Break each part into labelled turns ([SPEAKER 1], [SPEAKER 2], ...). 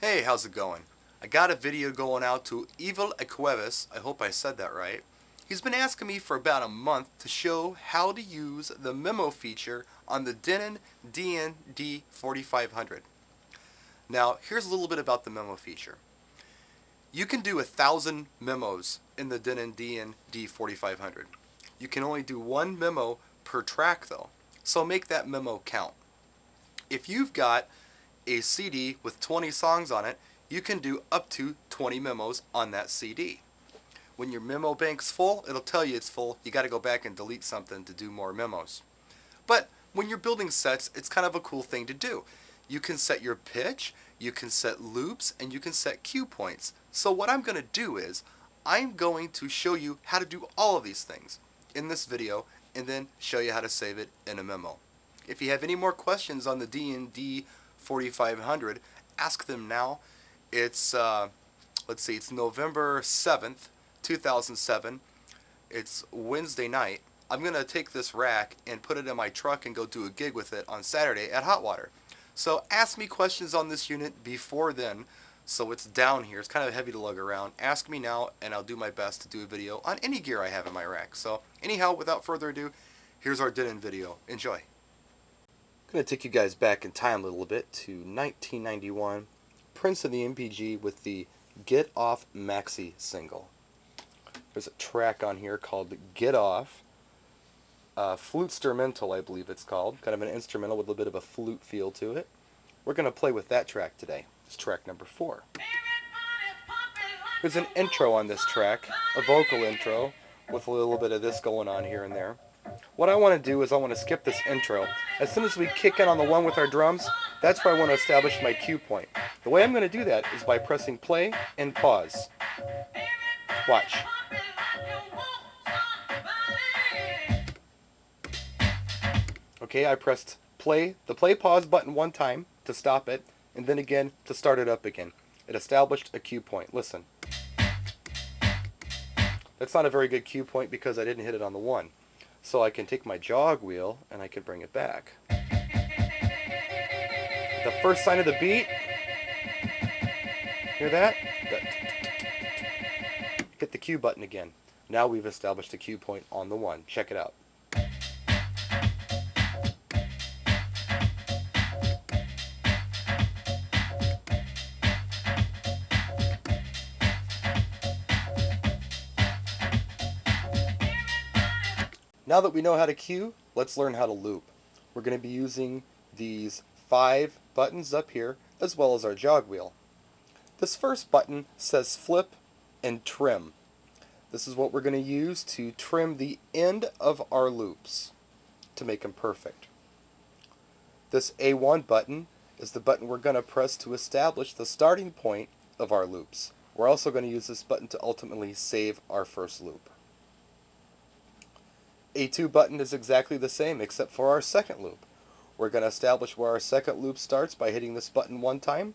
[SPEAKER 1] Hey, how's it going? I got a video going out to Evil Equevis, I hope I said that right. He's been asking me for about a month to show how to use the Memo feature on the Denon DN-D4500. Now, here's a little bit about the Memo feature. You can do 1,000 memos in the Denon DN-D4500. You can only do one memo per track though, so make that memo count. If you've got a CD with 20 songs on it, you can do up to 20 memos on that CD. When your memo bank's full, it'll tell you it's full. You got to go back and delete something to do more memos. But when you're building sets, it's kind of a cool thing to do. You can set your pitch, you can set loops, and you can set cue points. So what I'm going to do is, I'm going to show you how to do all of these things in this video, and then show you how to save it in a memo. If you have any more questions on the D&D 4500, ask them now. It's let's see, it's November 7th, 2007. It's Wednesday night. I'm gonna take this rack and put it in my truck and go do a gig with it on Saturday at Hot Water. So ask me questions on this unit before then. So it's down here. It's kind of heavy to lug around. Ask me now, and I'll do my best to do a video on any gear I have in my rack. So anyhow, without further ado, here's our Denon video. Enjoy. I'm going to take you guys back in time a little bit to 1991. Prince of the MPG with the Get Off Maxi single. There's a track on here called Get Off. Flute-Instrumental, I believe it's called. Kind of an instrumental with a bit of a flute feel to it. We're going to play with that track today. It's track number 4. There's an intro on this track, a vocal intro, with a little bit of this going on here and there. What I want to do is I want to skip this intro. As soon as we kick in on the one with our drums, that's where I want to establish my cue point. The way I'm going to do that is by pressing play and pause. Watch. Okay, I pressed the play pause button one time to stop it, and then again to start it up again. It established a cue point. Listen. That's not a very good cue point because I didn't hit it on the one. So I can take my jog wheel and I can bring it back. The first sign of the beat. Hear that? Hit the cue button again. Now we've established a cue point on the one. Check it out. Now that we know how to cue, let's learn how to loop. We're going to be using these 5 buttons up here, as well as our jog wheel. This first button says flip and trim. This is what we're going to use to trim the end of our loops to make them perfect. This A1 button is the button we're going to press to establish the starting point of our loops. We're also going to use this button to ultimately save our first loop. A2 button is exactly the same except for our second loop. We're going to establish where our second loop starts by hitting this button one time.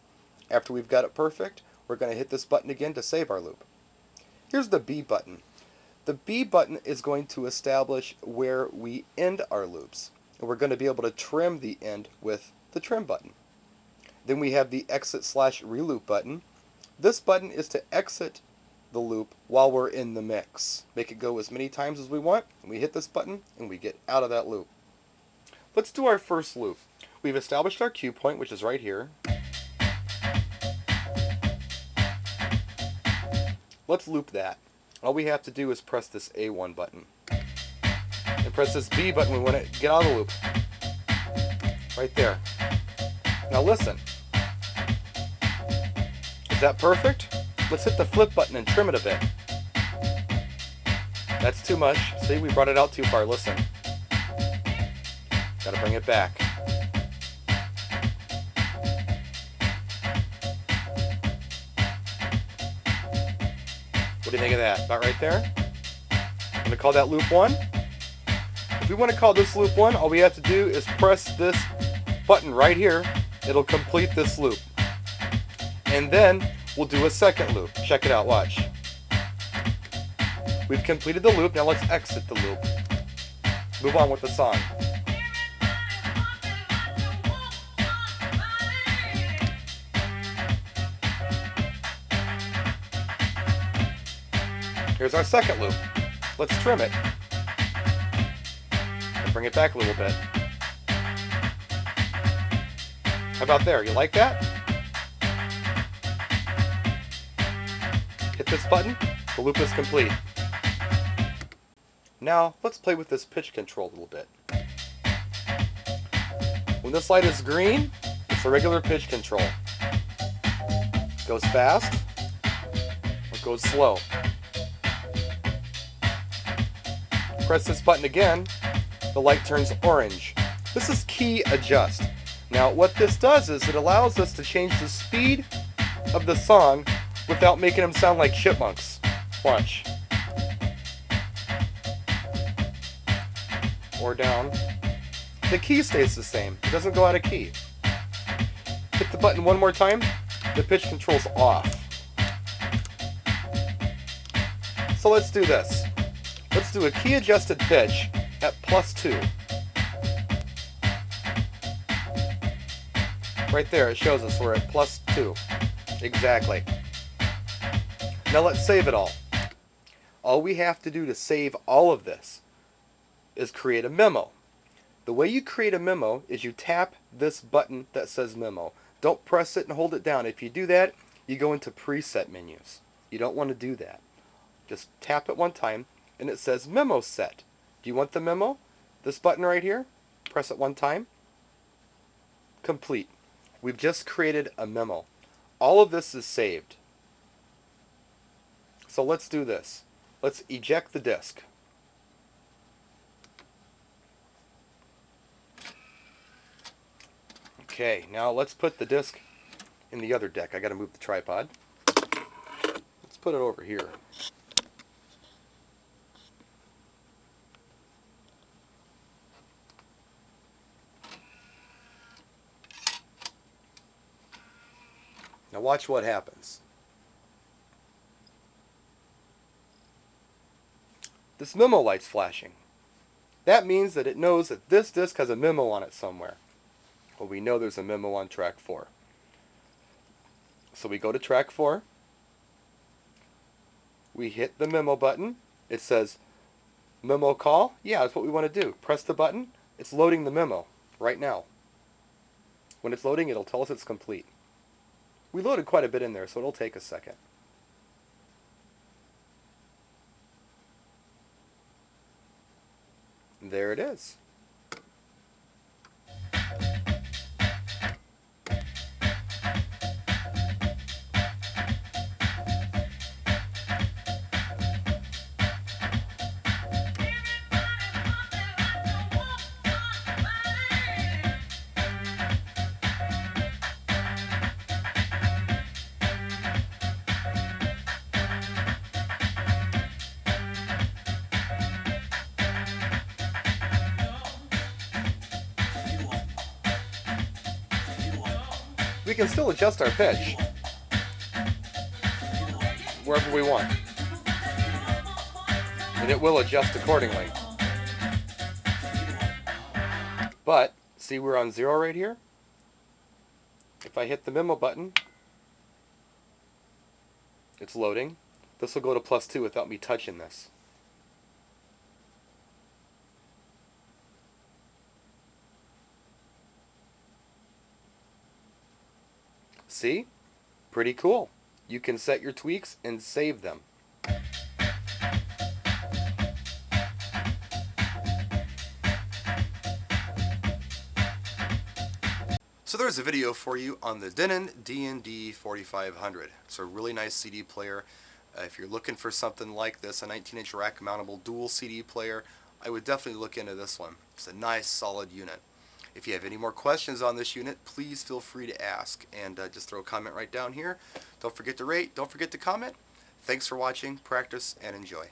[SPEAKER 1] After we've got it perfect, we're going to hit this button again to save our loop. Here's the B button. The B button is going to establish where we end our loops. And we're going to be able to trim the end with the trim button. Then we have the exit/reloop button. This button is to exit the loop while we're in the mix. Make it go as many times as we want, and we hit this button and we get out of that loop. Let's do our first loop. We've established our cue point, which is right here. Let's loop that. All we have to do is press this A1 button and press this B button when we want to get out of the loop. Right there. Now listen. Is that perfect? Let's hit the flip button and trim it a bit. That's too much. See, we brought it out too far. Listen. Gotta bring it back. What do you think of that? About right there? I'm gonna call that loop 1. If we want to call this loop 1, all we have to do is press this button right here. It'll complete this loop. And then we'll do a second loop. Check it out, watch. We've completed the loop, now let's exit the loop. Move on with the song. Here's our second loop. Let's trim it. And bring it back a little bit. How about there? You like that? Hit this button. The loop is complete. Now, let's play with this pitch control a little bit. When this light is green, it's a regular pitch control. It goes fast, or it goes slow. Press this button again, the light turns orange. This is key adjust. Now, what this does is it allows us to change the speed of the song without making them sound like chipmunks. Watch. Or down. The key stays the same. It doesn't go out of key. Hit the button one more time. The pitch control's off. So let's do this. Let's do a key adjusted pitch at +2. Right there, it shows us we're at +2. Exactly. Now let's save it all. All we have to do to save all of this is create a memo. The way you create a memo is you tap this button that says memo. Don't press it and hold it down. If you do that, you go into preset menus. You don't want to do that. Just tap it one time and it says memo set. Do you want the memo? This button right here, press it one time. Complete. We've just created a memo. All of this is saved. So let's do this. Let's eject the disk. Okay, now let's put the disc in the other deck. I got to move the tripod. Let's put it over here. Now watch what happens. This memo light's flashing. That means that it knows that this disc has a memo on it somewhere. Well, we know there's a memo on track 4. So we go to track 4. We hit the memo button. It says memo call. Yeah, that's what we want to do. Press the button. It's loading the memo right now. When it's loading, it'll tell us it's complete. We loaded quite a bit in there, so it'll take a second. There it is. We can still adjust our pitch wherever we want, and it will adjust accordingly. But see, we're on 0 right here. If I hit the memo button, it's loading. This will go to +2 without me touching this. See? Pretty cool. You can set your tweaks and save them. So there's a video for you on the Denon DN-D4500. It's a really nice CD player. If you're looking for something like this, a 19-inch rack mountable dual CD player, I would definitely look into this one. It's a nice solid unit. If you have any more questions on this unit, please feel free to ask, and just throw a comment right down here. Don't forget to rate, don't forget to comment. Thanks for watching, practice, and enjoy.